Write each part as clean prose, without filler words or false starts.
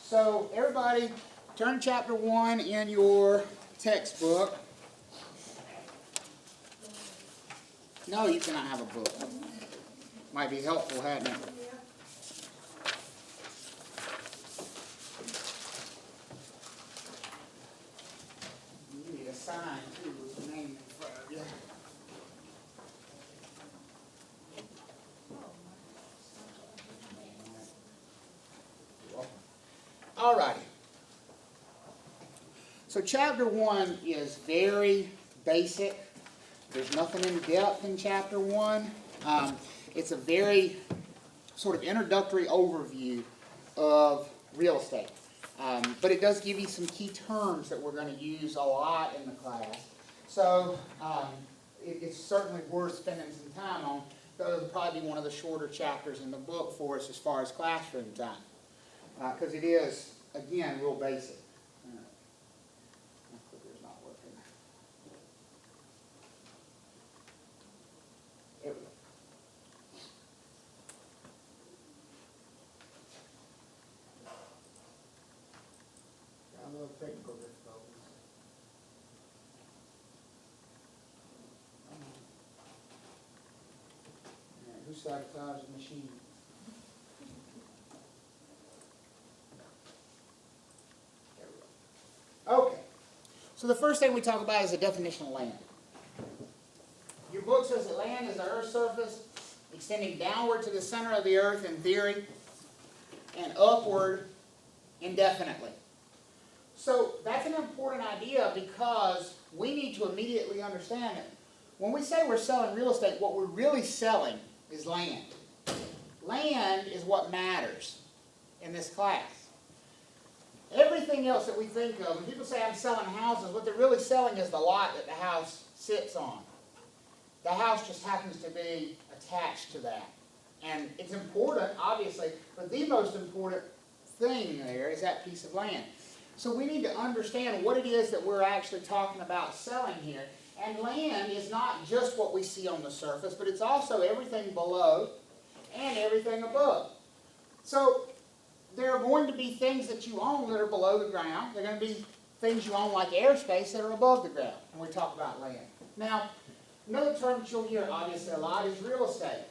So everybody turn to chapter 1 in your textbook. No, you cannot have a book. Might be helpful, hadn't it? You need a sign too with the name in front of you. Alrighty. So chapter 1 is very basic. There's nothing in depth in chapter 1. It's a very sort of introductory overview of real estate. But it does give you some key terms that we're going to use a lot in the class. So it's certainly worth spending some time on. Though it'll probably be one of the shorter chapters in the book for us as far as classroom time. Because it is, again, real basic. My clicker's not working. There we go. Got a little technical difficulties. Who sabotaged the machine? Okay, so the first thing we talk about is the definition of land. Your book says that land is the earth's surface extending downward to the center of the earth in theory and upward indefinitely. So that's an important idea because we need to immediately understand it. When we say we're selling real estate, what we're really selling is land. Land is what matters in this class. Everything else that we think of, when people say I'm selling houses, what they're really selling is the lot that the house sits on. The house just happens to be attached to that. And it's important, obviously, but the most important thing there is that piece of land. So we need to understand what it is that we're actually talking about selling here. And land is not just what we see on the surface, but it's also everything below and everything above. So there are going to be things that you own that are below the ground. There are going to be things you own like airspace that are above the ground when we talk about land. Now, another term that you'll hear obviously a lot is real estate.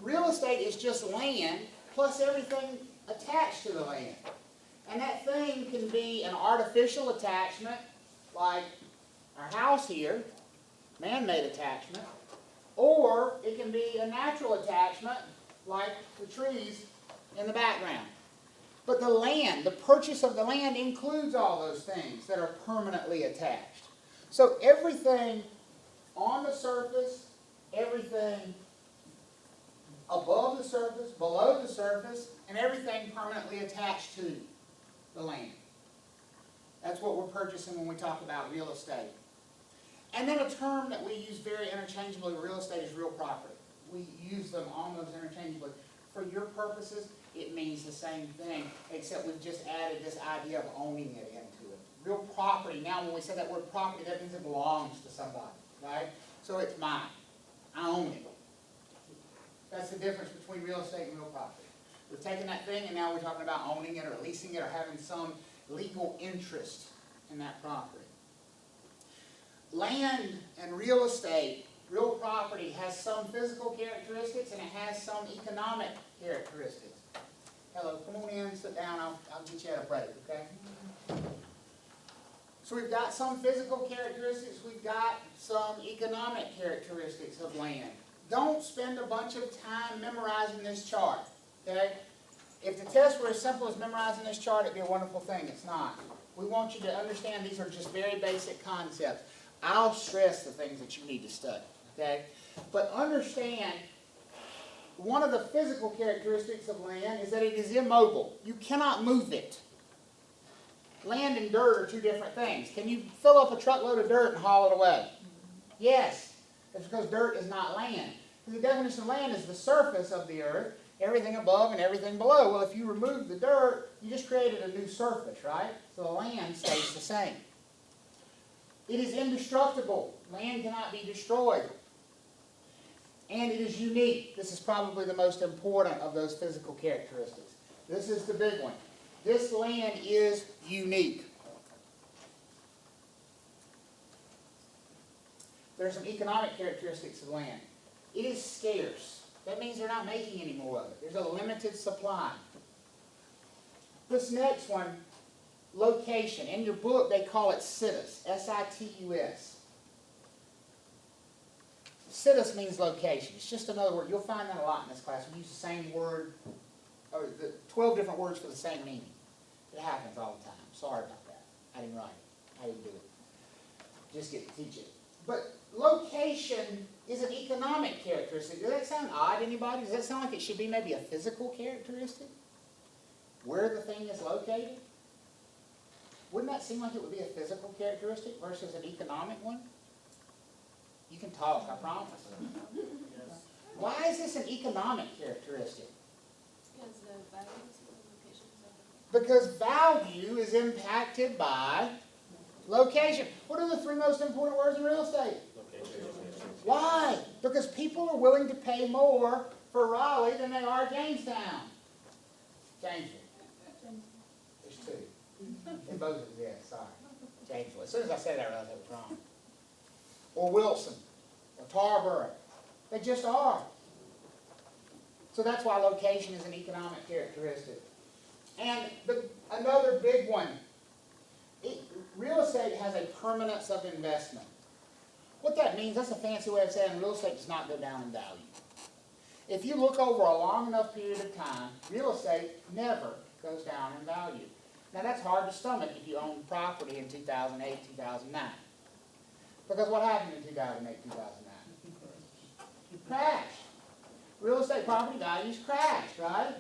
Real estate is just land plus everything attached to the land. And that thing can be an artificial attachment like our house here, man-made attachment, or it can be a natural attachment like the trees in the background. But the land, the purchase of the land includes all those things that are permanently attached. So everything on the surface, everything above the surface, below the surface, and everything permanently attached to the land. That's what we're purchasing when we talk about real estate. And then a term that we use very interchangeably with real estate is real property. We use them almost interchangeably. For your purposes, it means the same thing, except we've just added this idea of owning it into it. Real property, now when we say that word property, that means it belongs to somebody, right? So it's mine. I own it. That's the difference between real estate and real property. We've taken that thing and now we're talking about owning it or leasing it or having some legal interest in that property. Land and real estate, real property, has some physical characteristics and it has some economic characteristics. Hello, come on in, sit down, I'll get you at a break, okay? So we've got some physical characteristics, we've got some economic characteristics of land. Don't spend a bunch of time memorizing this chart, okay? If the test were as simple as memorizing this chart, it'd be a wonderful thing. It's not. We want you to understand these are just very basic concepts. I'll stress the things that you need to study, okay? But understand, one of the physical characteristics of land is that it is immobile. You cannot move it. Land and dirt are two different things. Can you fill up a truckload of dirt and haul it away? Yes. That's because dirt is not land. The definition of land is the surface of the earth, everything above and everything below. Well, if you remove the dirt, you just created a new surface, right? So the land stays the same. It is indestructible. Land cannot be destroyed. And it is unique. This is probably the most important of those physical characteristics. This is the big one. This land is unique. There are some economic characteristics of land. It is scarce. That means they're not making any more of it. There's a limited supply. This next one, location. In your book, they call it situs, S-I-T-U-S. Situs means location. It's just another word. You'll find that a lot in this class. We use the same word, or 12 different words for the same meaning. It happens all the time. Sorry about that. I didn't write it. I didn't do it. Just get to teach it. But location is an economic characteristic. Does that sound odd to anybody? Does that sound like it should be maybe a physical characteristic? Where the thing is located? Wouldn't that seem like it would be a physical characteristic versus an economic one? You can talk, I promise. Yes. Why is this an economic characteristic? Because the values of the location is Because value is impacted by location. What are the three most important words in real estate? Why? Because people are willing to pay more for Raleigh than they are Jamestown. Janesville. There's two. In both of them, yeah, sorry. Janesville. As soon as I said that, I realized I was wrong. Or Wilson. Or Tarboro. They just are. So that's why location is an economic characteristic. And another big one. Real estate has a permanence of investment. What that means, that's a fancy way of saying real estate does not go down in value. If you look over a long enough period of time, real estate never goes down in value. Now that's hard to stomach if you own property in 2008, 2009. Because what happened in 2008, 2009? You crashed. Real estate property values crashed, right?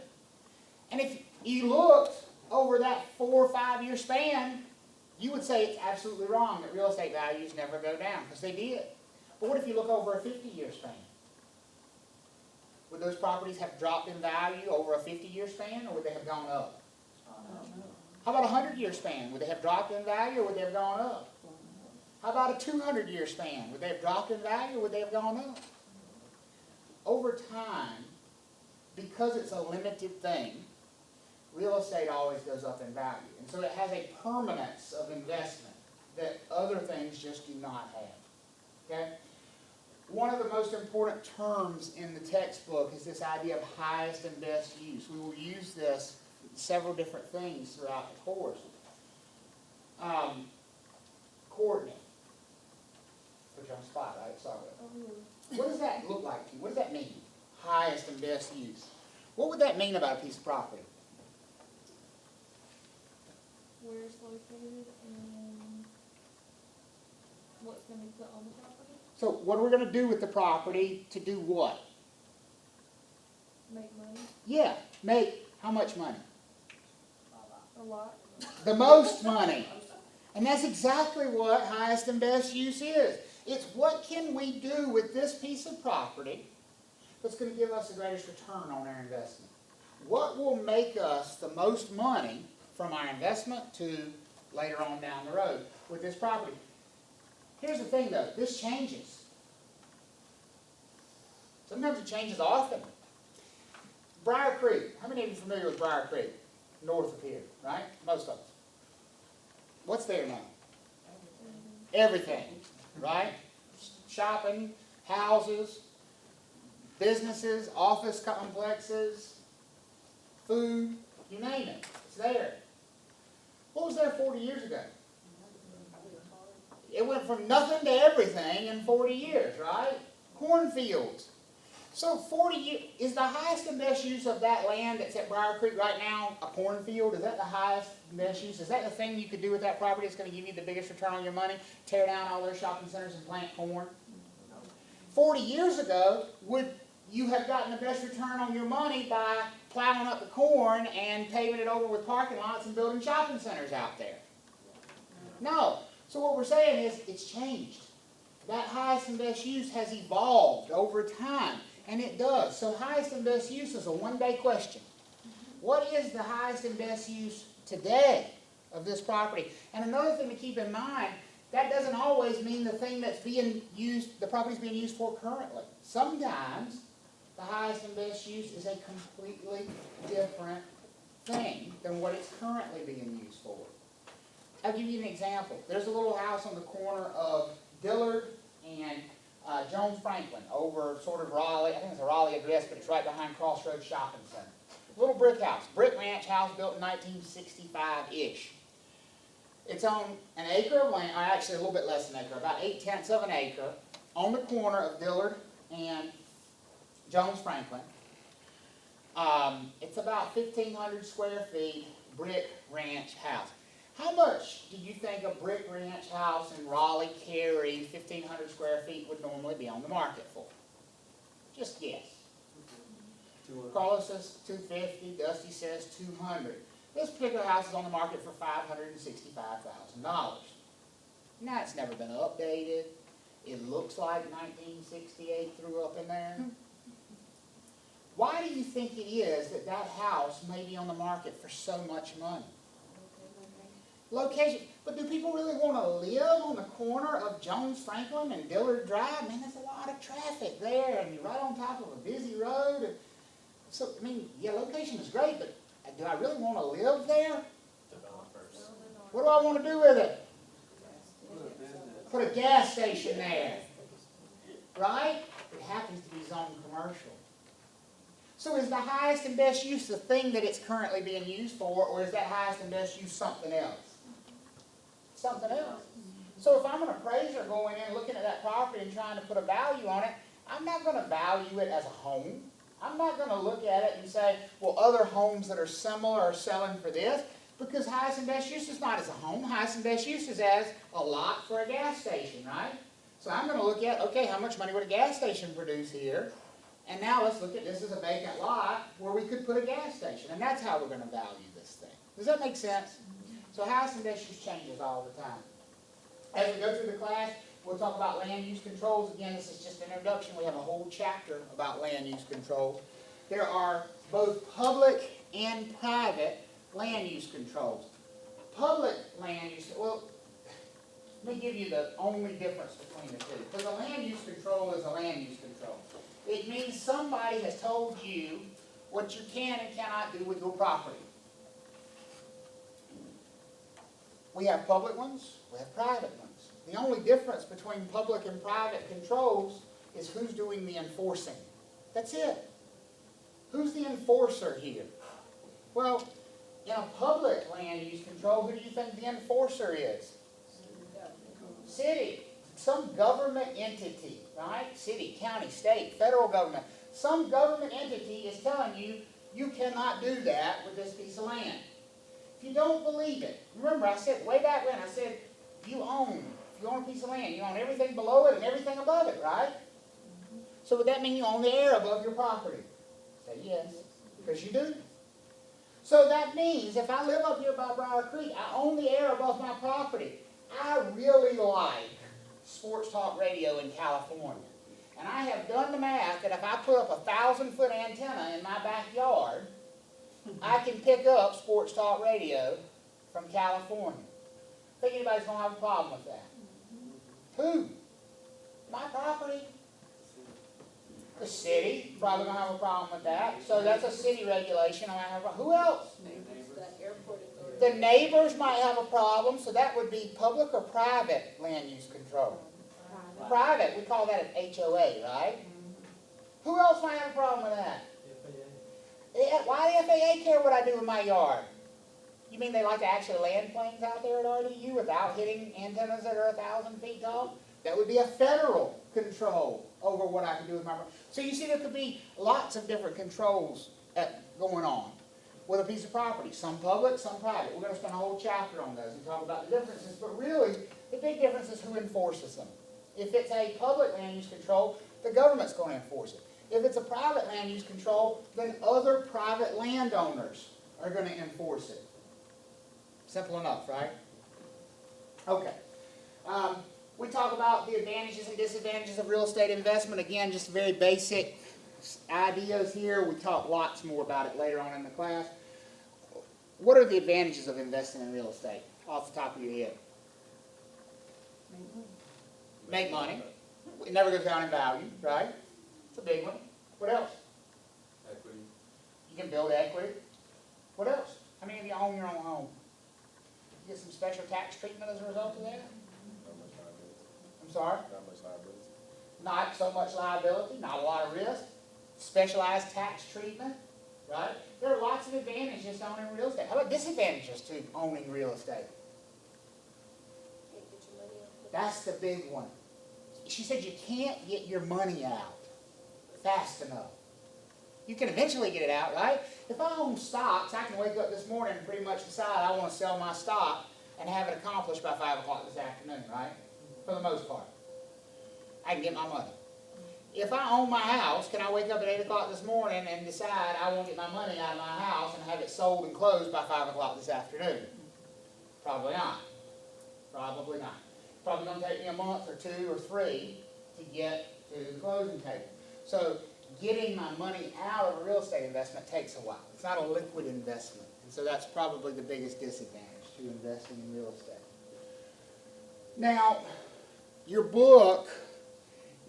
And if you looked over that 4 or 5 year span, you would say it's absolutely wrong that real estate values never go down, because they did. But what if you look over a 50-year span? Would those properties have dropped in value over a 50-year span, or would they have gone up? How about a 100-year span? Would they have dropped in value, or would they have gone up? How about a 200-year span? Would they have dropped in value, or would they have gone up? Over time, because it's a limited thing, real estate always goes up in value. And so it has a permanence of investment that other things just do not have. Okay? One of the most important terms in the textbook is this idea of highest and best use. We will use this in several different things throughout the course. Coordinate. Put you on the spot, right? Sorry. What does that look like to you? What does that mean? Highest and best use. What would that mean about a piece of property? where it's located and what's going to be put on the property. So what are we going to do with the property to do what? Make money. Yeah, make how much money? A lot. The most money. And that's exactly what highest and best use is. It's what can we do with this piece of property that's going to give us the greatest return on our investment. What will make us the most money from our investment to later on down the road with this property? Here's the thing though, this changes. Sometimes it changes often. Briar Creek, how many of you are familiar with Briar Creek? North of here, right? Most of us. What's there now? Everything, right? Shopping, houses, businesses, office complexes, food, you name it. It's there. What was there 40 years ago? It went from nothing to everything in 40 years, right? Cornfields. So 40 years, is the highest and best use of that land that's at Briar Creek right now a cornfield? Is that the highest and best use? Is that the thing you could do with that property that's going to give you the biggest return on your money? Tear down all their shopping centers and plant corn? 40 years ago, would you have gotten the best return on your money by plowing up the corn and paving it over with parking lots and building shopping centers out there? No. So what we're saying is it's changed. That highest and best use has evolved over time. And it does. So highest and best use is a one-day question. What is the highest and best use today of this property? And another thing to keep in mind, that doesn't always mean the thing that's being used, the property's being used for currently. Sometimes the highest and best use is a completely different thing than what it's currently being used for. I'll give you an example. There's a little house on the corner of Dillard and Jones Franklin over sort of Raleigh. I think it's a Raleigh address, but it's right behind Crossroads Shopping Center. Little brick house, brick ranch house built in 1965-ish. It's on an acre of land, or actually a little bit less than an acre, about 8/10 of an acre, on the corner of Dillard and Jones Franklin. It's about 1,500 square feet, brick ranch house. How much do you think a brick ranch house in Raleigh, Cary, 1,500 square feet would normally be on the market for? Just guess. Carlos says 250, Dusty says 200. This particular house is on the market for $565,000. Now it's never been updated. It looks like 1968 threw up in there. Why do you think it is that that house may be on the market for so much money? Location. But do people really want to live on the corner of Jones Franklin and Dillard Drive? Man, there's a lot of traffic there, and you're right on top of a busy road. And so, I mean, yeah, location is great, but do I really want to live there? Developers. What do I want to do with it? Put a gas station there. Right? It happens to be zoned commercial. So is the highest and best use the thing that it's currently being used for, or is that highest and best use something else? Something else. So if I'm an appraiser going in, looking at that property and trying to put a value on it, I'm not going to value it as a home. I'm not going to look at it and say, well, other homes that are similar are selling for this, because highest and best use is not as a home. Highest and best use is as a lot for a gas station, right? So I'm going to look at, okay, how much money would a gas station produce here? And now let's look at this as a vacant lot where we could put a gas station. And that's how we're going to value this thing. Does that make sense? So highest and best use changes all the time. As we go through the class, we'll talk about land use controls. Again, this is just an introduction. We have a whole chapter about land use controls. There are both public and private land use controls. Public land use, well, let me give you the only difference between the two. Because a land use control is a land use control. It means somebody has told you what you can and cannot do with your property. We have public ones, we have private ones. The only difference between public and private controls is who's doing the enforcing. That's it. Who's the enforcer here? Well, in a public land use control, who do you think the enforcer is? City. Some government entity, right? City, county, state, federal government. Some government entity is telling you, you cannot do that with this piece of land. If you don't believe it, remember I said way back when, I said, if you own a piece of land, you own everything below it and everything above it, right? So would that mean you own the air above your property? Say yes, because you do. So that means if I live up here by Briar Creek, I own the air above my property. I really like sports talk radio in California. And I have done the math that if I put up a 1,000-foot antenna in my backyard, I can pick up sports talk radio from California. Think anybody's going to have a problem with that? Who? My property? The city probably going to have a problem with that. So that's a city regulation. Who else? The neighbors might have a problem, so that would be public or private land use control. Private, we call that an HOA, right? Who else might have a problem with that? Why the FAA care what I do in my yard? You mean they like to actually land planes out there at RDU without hitting antennas that are 1,000 feet tall? That would be a federal control over what I can do with my property. So you see there could be lots of different controls going on with a piece of property. Some public, some private. We're going to spend a whole chapter on those and talk about the differences. But really, the big difference is who enforces them. If it's a public land use control, the government's going to enforce it. If it's a private land use control, then other private landowners are going to enforce it. Simple enough, right? Okay. We talk about the advantages and disadvantages of real estate investment. Again, just very basic ideas here. We talk lots more about it later on in the class. What are the advantages of investing in real estate off the top of your head? Make money. It never goes down in value, right? It's a big one. What else? Equity. You can build equity. What else? How many of you own your own home? You get some special tax treatment as a result of that? Not much liability. I'm sorry? Not much liability. Not so much liability, not a lot of risk, specialized tax treatment, right? There are lots of advantages to owning real estate. How about disadvantages to owning real estate? Can't get your money out. That's the big one. She said you can't get your money out fast enough. You can eventually get it out, right? If I own stocks, I can wake up this morning and pretty much decide I want to sell my stock and have it accomplished by 5 o'clock this afternoon, right? For the most part. I can get my money. If I own my house, can I wake up at 8 o'clock this morning and decide I want to get my money out of my house and have it sold and closed by 5 o'clock this afternoon? Probably not. Probably not. Probably going to take me a month or 2 or 3 to get to the closing table. So getting my money out of a real estate investment takes a while. It's not a liquid investment. And so that's probably the biggest disadvantage to investing in real estate. Now, your book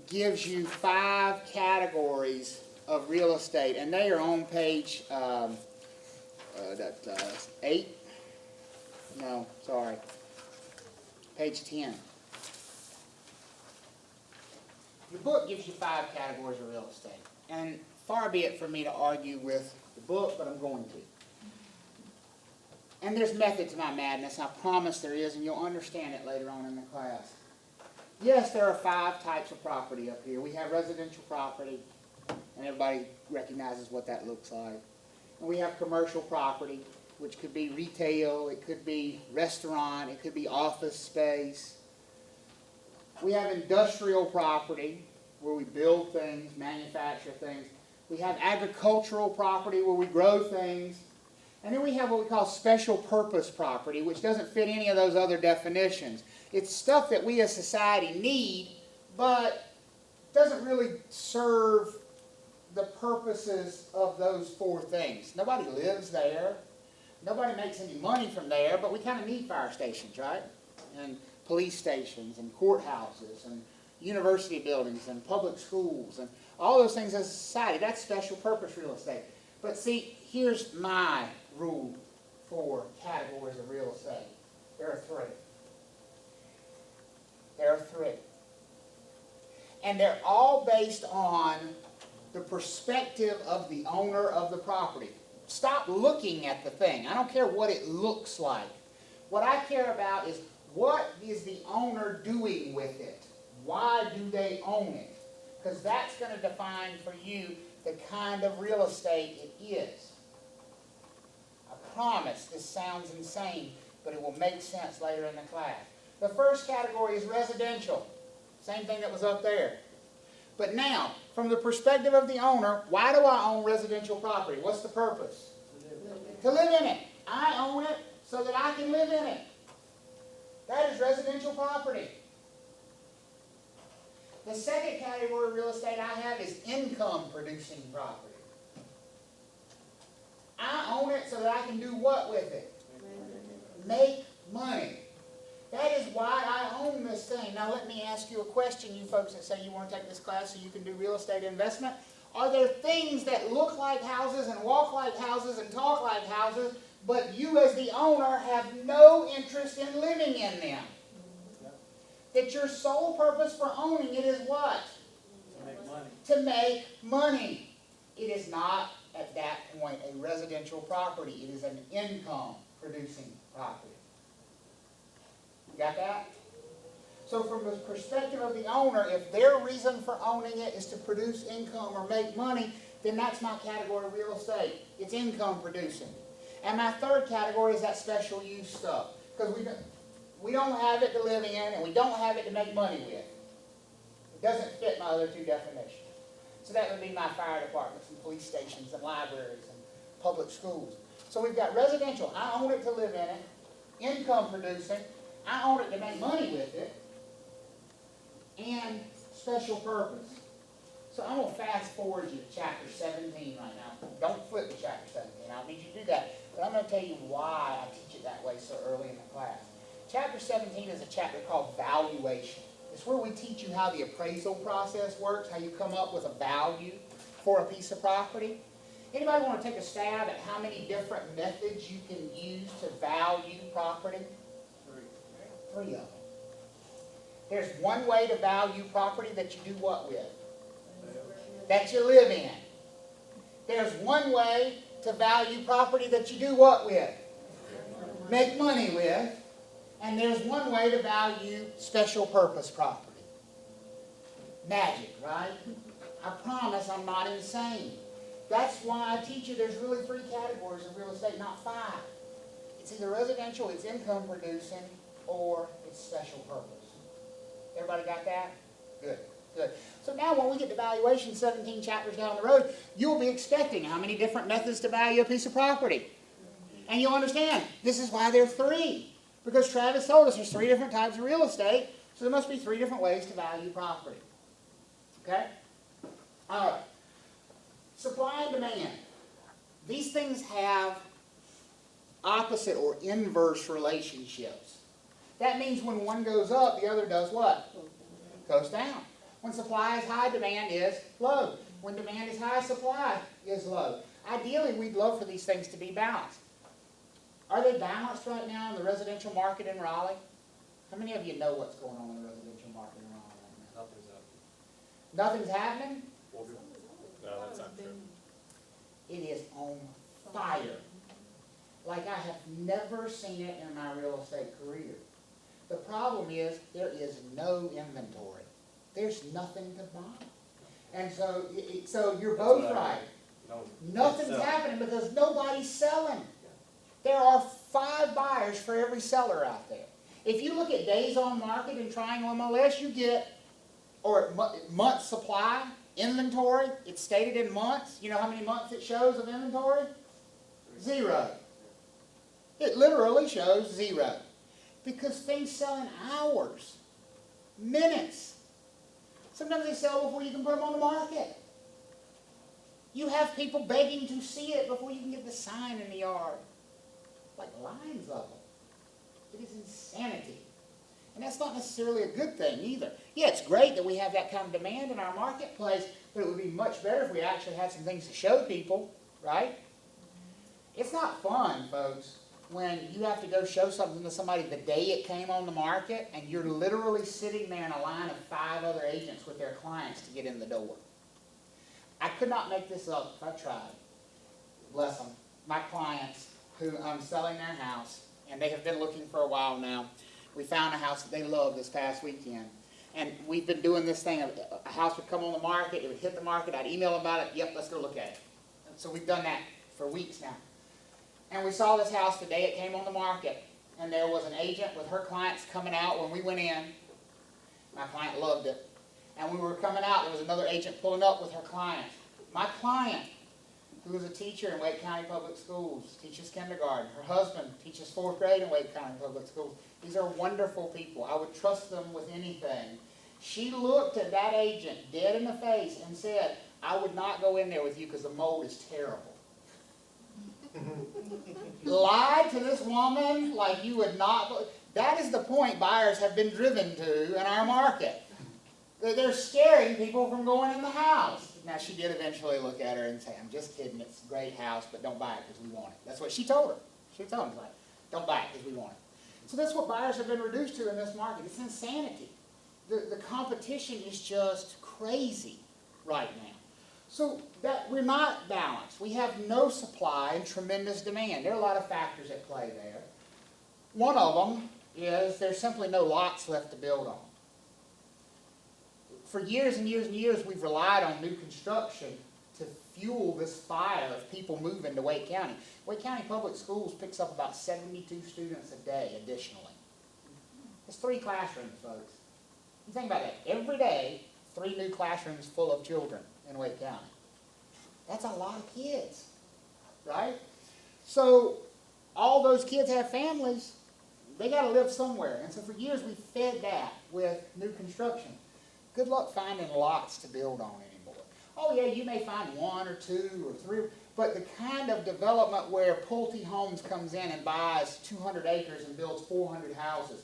gives you 5 categories of real estate, and they are on page 8. No, sorry. Page 10. Your book gives you 5 categories of real estate. And far be it from me to argue with the book, but I'm going to. And there's method to my madness. I promise there is, and you'll understand it later on in the class. Yes, there are 5 types of property up here. We have residential property, and everybody recognizes what that looks like. And we have commercial property, which could be retail, it could be restaurant, it could be office space. We have industrial property, where we build things, manufacture things. We have agricultural property, where we grow things. And then we have what we call special purpose property, which doesn't fit any of those other definitions. It's stuff that we as society need, but doesn't really serve the purposes of those 4 things. Nobody lives there. Nobody makes any money from there, but we kind of need fire stations, right? And police stations and courthouses and university buildings and public schools and all those things as a society. That's special purpose real estate. But see, here's my rule for categories of real estate. There are 3. There are 3. And they're all based on the perspective of the owner of the property. Stop looking at the thing. I don't care what it looks like. What I care about is what is the owner doing with it? Why do they own it? Because that's going to define for you the kind of real estate it is. I promise this sounds insane, but it will make sense later in the class. The first category is residential. Same thing that was up there. But now, from the perspective of the owner, why do I own residential property? What's the purpose? To live in it. I own it so that I can live in it. That is residential property. The second category of real estate I have is income producing property. I own it so that I can do what with it? Make money. That is why I own this thing. Now let me ask you a question, you folks that say you want to take this class so you can do real estate investment. Are there things that look like houses and walk like houses and talk like houses, but you as the owner have no interest in living in them? That your sole purpose for owning it is what? To make money. To make money. It is not, at that point, a residential property. It is an income producing property. You got that? So from the perspective of the owner, if their reason for owning it is to produce income or make money, then that's my category of real estate. It's income producing. And my third category is that special use stuff. Because we don't have it to live in, and we don't have it to make money with. It doesn't fit my other 2 definitions. So that would be my fire departments and police stations and libraries and public schools. So we've got residential. I own it to live in it. Income producing. I own it to make money with it. And special purpose. So I'm going to fast forward you to chapter 17 right now. Don't flip to chapter 17. I don't need you to do that. But I'm going to tell you why I teach it that way so early in the class. Chapter 17 is a chapter called valuation. It's where we teach you how the appraisal process works, how you come up with a value for a piece of property. Anybody want to take a stab at how many different methods you can use to value property? Three of them. There's one way to value property that you do what with? That you live in. There's one way to value property that you do what with? Make money with. And there's one way to value special purpose property. Magic, right? I promise I'm not insane. That's why I teach you there's really 3 categories of real estate, not 5. It's either residential, it's income producing, or it's special purpose. Everybody got that? Good, good. So now when we get to valuation 17 chapters down the road, you'll be expecting how many different methods to value a piece of property. And you'll understand, this is why there are 3. Because Travis told us there's 3 different types of real estate, so there must be 3 different ways to value property. Okay? All right. Supply and demand. These things have opposite or inverse relationships. That means when one goes up, the other does what? Goes down. When supply is high, demand is low. When demand is high, supply is low. Ideally, we'd love for these things to be balanced. Are they balanced right now in the residential market in Raleigh? How many of you know what's going on in the residential market in Raleigh right now? Nothing's happening. Nothing's happening? No, that's not true. It is on fire. Like I have never seen it in my real estate career. The problem is there is no inventory. There's nothing to buy. And so you're both right. Nothing's happening because nobody's selling. There are 5 buyers for every seller out there. If you look at days on market in Triangle MLS, you get, or month supply, inventory, it's stated in months. You know how many months it shows of inventory? 0. It literally shows 0. Because things sell in hours, minutes. Sometimes they sell before you can put them on the market. You have people begging to see it before you can get the sign in the yard. Like lines of them. It is insanity. And that's not necessarily a good thing either. Yeah, it's great that we have that kind of demand in our marketplace, but it would be much better if we actually had some things to show people, right? It's not fun, folks, when you have to go show something to somebody the day it came on the market, and you're literally sitting there in a line of 5 other agents with their clients to get in the door. I could not make this up if I tried. Bless them. My clients who I'm selling their house, and they have been looking for a while now. We found a house that they love this past weekend. And we've been doing this thing. A house would come on the market, it would hit the market, I'd email them about it, yep, let's go look at it. And so we've done that for weeks now. And we saw this house the day it came on the market. And there was an agent with her clients coming out when we went in. My client loved it. And when we were coming out, there was another agent pulling up with her client. My client, who is a teacher in Wake County Public Schools, teaches kindergarten. Her husband teaches 4th grade in Wake County Public Schools. These are wonderful people. I would trust them with anything. She looked at that agent dead in the face and said, I would not go in there with you because the mold is terrible. Lied to this woman like you would not. That is the point buyers have been driven to in our market. They're scaring people from going in the house. Now, she did eventually look at her and say, I'm just kidding, it's a great house, but don't buy it because we want it. That's what she told her. She told him, like, don't buy it because we want it. So that's what buyers have been reduced to in this market. It's insanity. The competition is just crazy right now. So that we're not balanced. We have no supply and tremendous demand. There are a lot of factors at play there. One of them is there's simply no lots left to build on. For years and years and years, we've relied on new construction to fuel this fire of people moving to Wake County. Wake County Public Schools picks up about 72 students a day additionally. It's 3 classrooms, folks. You think about that. Every day, 3 new classrooms full of children in Wake County. That's a lot of kids, right? So all those kids have families. They got to live somewhere. And so for years, we fed that with new construction. Good luck finding lots to build on anymore. Oh yeah, you may find 1 or 2 or 3, but the kind of development where Pulte Homes comes in and buys 200 acres and builds 400 houses,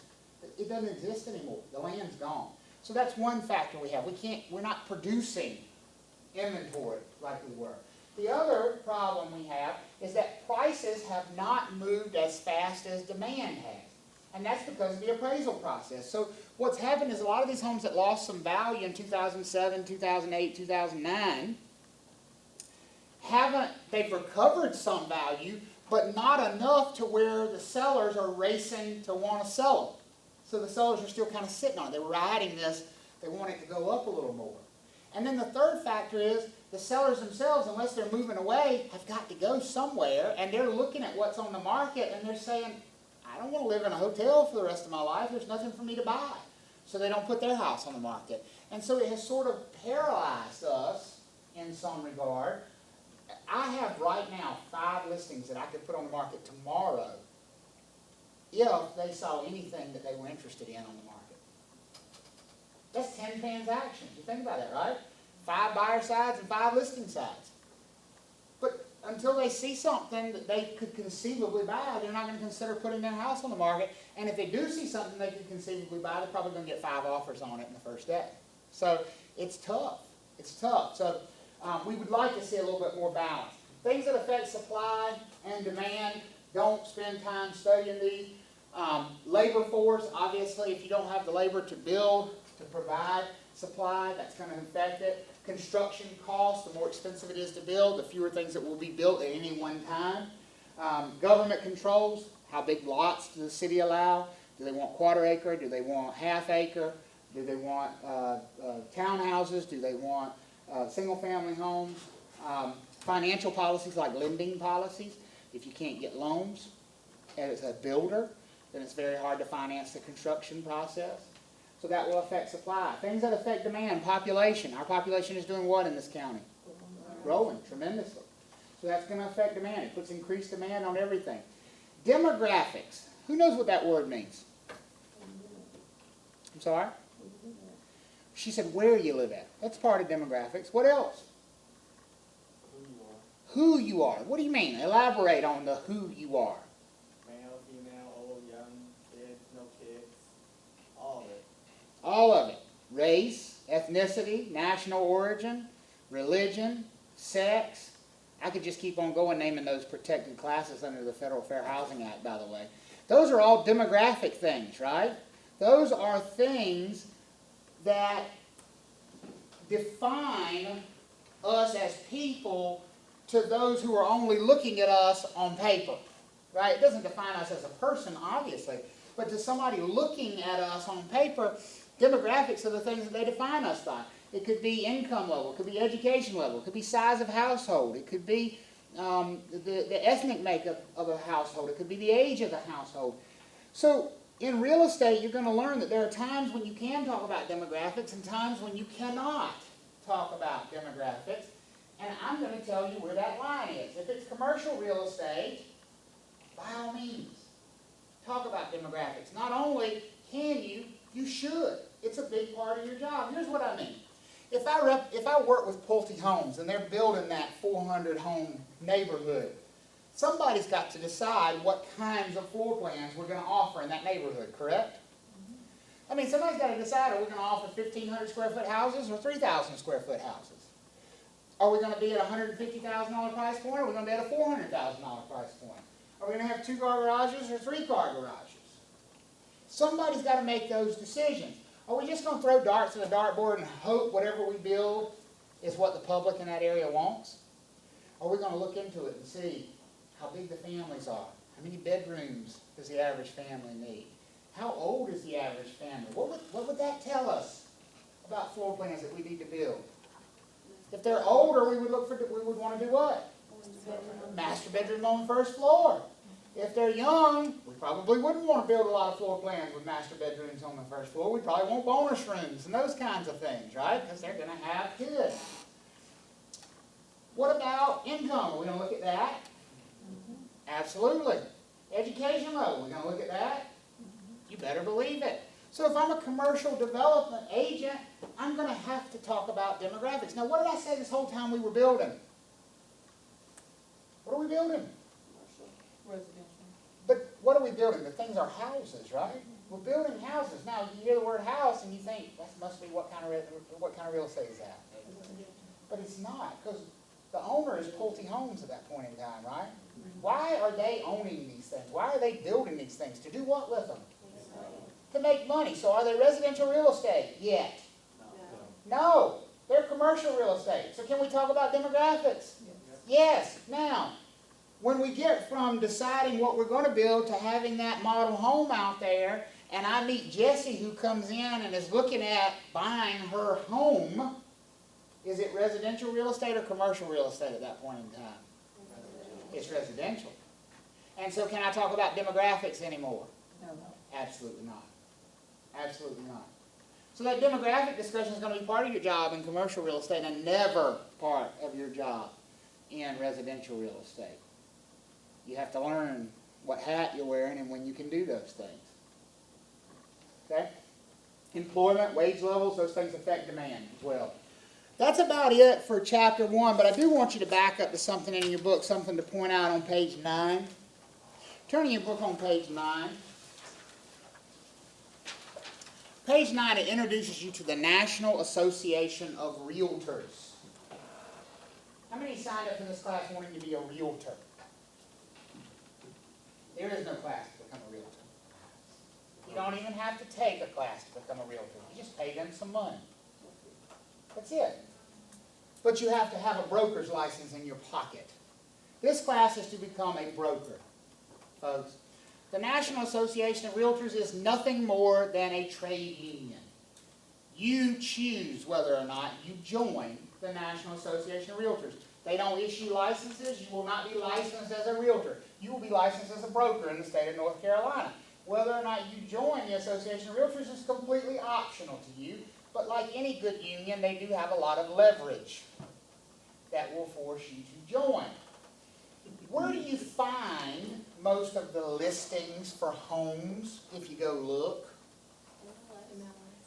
it doesn't exist anymore. The land's gone. So that's one factor we have. We're not producing inventory like we were. The other problem we have is that prices have not moved as fast as demand has. And that's because of the appraisal process. So what's happened is a lot of these homes that lost some value in 2007, 2008, 2009, they've recovered some value, but not enough to where the sellers are racing to want to sell them. So the sellers are still kind of sitting on it. They're riding this. They want it to go up a little more. And then the third factor is the sellers themselves, unless they're moving away, have got to go somewhere, and they're looking at what's on the market, and they're saying, I don't want to live in a hotel for the rest of my life. There's nothing for me to buy. So they don't put their house on the market. And so it has sort of paralyzed us in some regard. I have right now 5 listings that I could put on the market tomorrow if they saw anything that they were interested in on the market. That's 10 transactions. You think about that, right? 5 buyer sides and 5 listing sides. But until they see something that they could conceivably buy, they're not going to consider putting their house on the market. And if they do see something they could conceivably buy, they're probably going to get 5 offers on it in the first day. So it's tough. It's tough. So we would like to see a little bit more balance. Things that affect supply and demand, don't spend time studying these. Labor force, obviously, if you don't have the labor to build, to provide supply, that's going to affect it. Construction costs, the more expensive it is to build, the fewer things that will be built at any one time. Government controls, how big lots does the city allow? Do they want quarter acre? Do they want half acre? Do they want townhouses? Do they want single family homes? Financial policies like lending policies. If you can't get loans as a builder, then it's very hard to finance the construction process. So that will affect supply. Things that affect demand, population. Our population is doing what in this county? Growing tremendously. So that's going to affect demand. It puts increased demand on everything. Demographics. Who knows what that word means? I'm sorry? She said where you live at. That's part of demographics. What else? Who you are. What do you mean? Elaborate on the who you are. Male, female, old, young, kids, no kids, all of it. All of it. Race, ethnicity, national origin, religion, sex. I could just keep on going naming those protected classes under the Federal Fair Housing Act, by the way. Those are all demographic things, right? Those are things that define us as people to those who are only looking at us on paper, right? It doesn't define us as a person, obviously, but to somebody looking at us on paper, demographics are the things that they define us by. It could be income level, it could be education level, it could be size of household, it could be the ethnic makeup of a household, it could be the age of the household. So in real estate, you're going to learn that there are times when you can talk about demographics and times when you cannot talk about demographics. And I'm going to tell you where that line is. If it's commercial real estate, by all means, talk about demographics. Not only can you, you should. It's a big part of your job. Here's what I mean. If I work with Pulte Homes and they're building that 400 home neighborhood, somebody's got to decide what kinds of floor plans we're going to offer in that neighborhood, correct? I mean, somebody's got to decide, are we going to offer 1,500 square foot houses or 3,000 square foot houses? Are we going to be at a $150,000 price point, or are we going to be at a $400,000 price point? Are we going to have 2-car garages or 3-car garages? Somebody's got to make those decisions. Are we just going to throw darts at a dartboard and hope whatever we build is what the public in that area wants? Are we going to look into it and see how big the families are? How many bedrooms does the average family need? How old is the average family? What would that tell us about floor plans that we need to build? If they're older, we would want to do what? Master bedroom on the first floor. If they're young, we probably wouldn't want to build a lot of floor plans with master bedrooms on the first floor. We probably want bonus rooms and those kinds of things, right? Because they're going to have kids. What about income? Are we going to look at that? Absolutely. Education level, we're going to look at that? You better believe it. So if I'm a commercial development agent, I'm going to have to talk about demographics. Now, what did I say this whole time we were building? What are we building? Residential. But what are we building? The things are houses, right? We're building houses. Now, you hear the word house and you think, that must be what kind of real estate is that? But it's not, because The owner is Pulte Homes at that point in time, right? Why are they owning these things? Why are they building these things? To do what with them? To make money. So are they residential real estate yet? No. They're commercial real estate. So can we talk about demographics? Yes. Now, when we get from deciding what we're going to build to having that model home out there, and I meet Jessie who comes in and is looking at buying her home, is it residential real estate or commercial real estate at that point in time? It's residential. And so can I talk about demographics anymore? No. Absolutely not. Absolutely not. So that demographic discussion is going to be part of your job in commercial real estate and never part of your job in residential real estate. You have to learn what hat you're wearing and when you can do those things. Okay? Employment, wage levels, those things affect demand as well. That's about it for chapter 1, but I do want you to back up to something in your book, something to point out on page 9. Turn in your book on page 9. Page 9, it introduces you to the National Association of Realtors. How many signed up for this class wanting to be a realtor? There is no class to become a realtor. You don't even have to take a class to become a realtor. You just pay them some money. That's it. But you have to have a broker's license in your pocket. This class is to become a broker, folks. The National Association of Realtors is nothing more than a trade union. You choose whether or not you join the National Association of Realtors. They don't issue licenses. You will not be licensed as a realtor. You will be licensed as a broker in the state of North Carolina. Whether or not you join the Association of Realtors is completely optional to you. But like any good union, they do have a lot of leverage that will force you to join. Where do you find most of the listings for homes if you go look?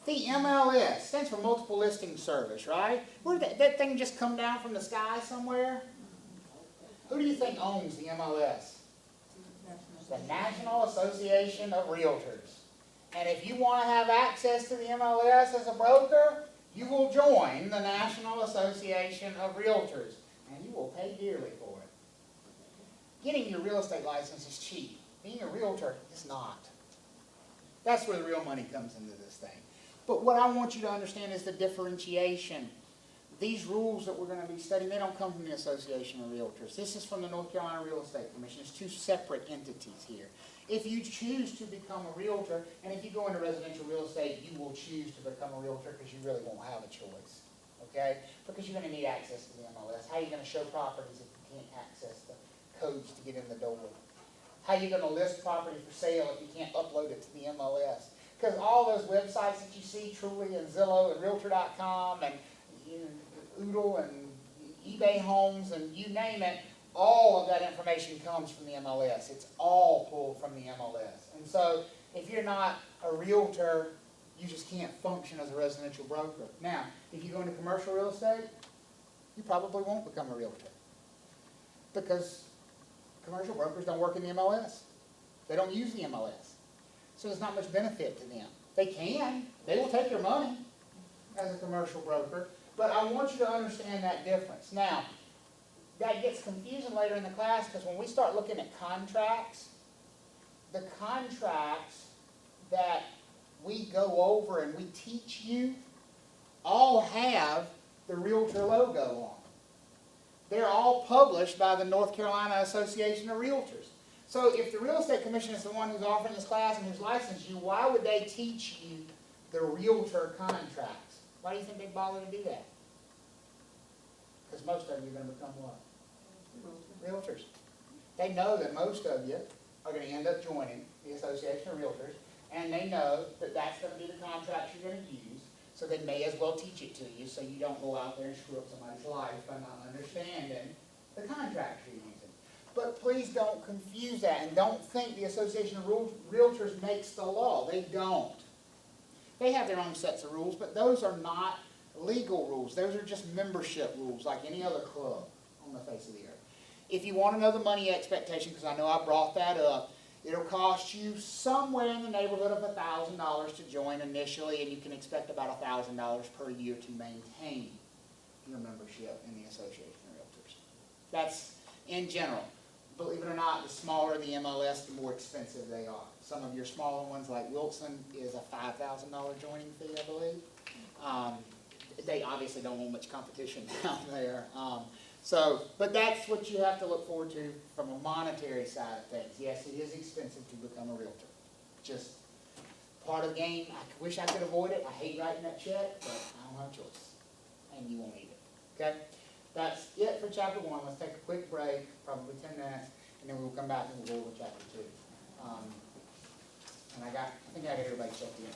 The MLS stands for Multiple Listing Service, right? Where did that thing just come down from the sky somewhere? Who do you think owns the MLS? The National Association of Realtors. And if you want to have access to the MLS as a broker, you will join the National Association of Realtors. And you will pay dearly for it. Getting your real estate license is cheap. Being a realtor is not. That's where the real money comes into this thing. But what I want you to understand is the differentiation. These rules that we're going to be studying, they don't come from the Association of Realtors. This is from the North Carolina Real Estate Commission. It's two separate entities here. If you choose to become a realtor, and if you go into residential real estate, you will choose to become a realtor because you really won't have a choice. Okay? Because you're going to need access to the MLS. How are you going to show properties if you can't access the codes to get in the door? How are you going to list property for sale if you can't upload it to the MLS? Because all those websites that you see, Truly and Zillow and Realtor.com and Oodle and eBay Homes and you name it, all of that information comes from the MLS. It's all pulled from the MLS. And so if you're not a realtor, you just can't function as a residential broker. Now, if you go into commercial real estate, you probably won't become a realtor. Because commercial brokers don't work in the MLS. They don't use the MLS. So there's not much benefit to them. They can. They will take your money as a commercial broker. But I want you to understand that difference. Now, that gets confusing later in the class because when we start looking at contracts, the contracts that we go over and we teach you all have the realtor logo on. They're all published by the North Carolina Association of Realtors. So if the Real Estate Commission is the one who's offering this class and who's licensed you, why would they teach you the realtor contracts? Why do you think they bother to do that? Because most of you are going to become what? Realtors. They know that most of you are going to end up joining the Association of Realtors, and they know that that's going to be the contracts you're going to use, so they may as well teach it to you so you don't go out there and screw up somebody's life by not understanding the contracts you're using. But please don't confuse that, and don't think the Association of Realtors makes the law. They don't. They have their own sets of rules, but those are not legal rules. Those are just membership rules like any other club on the face of the earth. If you want to know the money expectation, because I know I brought that up, it'll cost you somewhere in the neighborhood of $1,000 to join initially, and you can expect about $1,000 per year to maintain your membership in the Association of Realtors. That's in general. Believe it or not, the smaller the MLS, the more expensive they are. Some of your smaller ones, like Wilson, is a $5,000 joining fee, I believe. They obviously don't want much competition down there. But that's what you have to look forward to from a monetary side of things. Yes, it is expensive to become a realtor. Just part of the game. I wish I could avoid it. I hate writing that check, but I don't have a choice. And you won't need it. Okay? That's it for chapter 1. Let's take a quick break, probably 10 minutes, and then we'll come back and we'll go over chapter 2. And I think I got everybody checked in.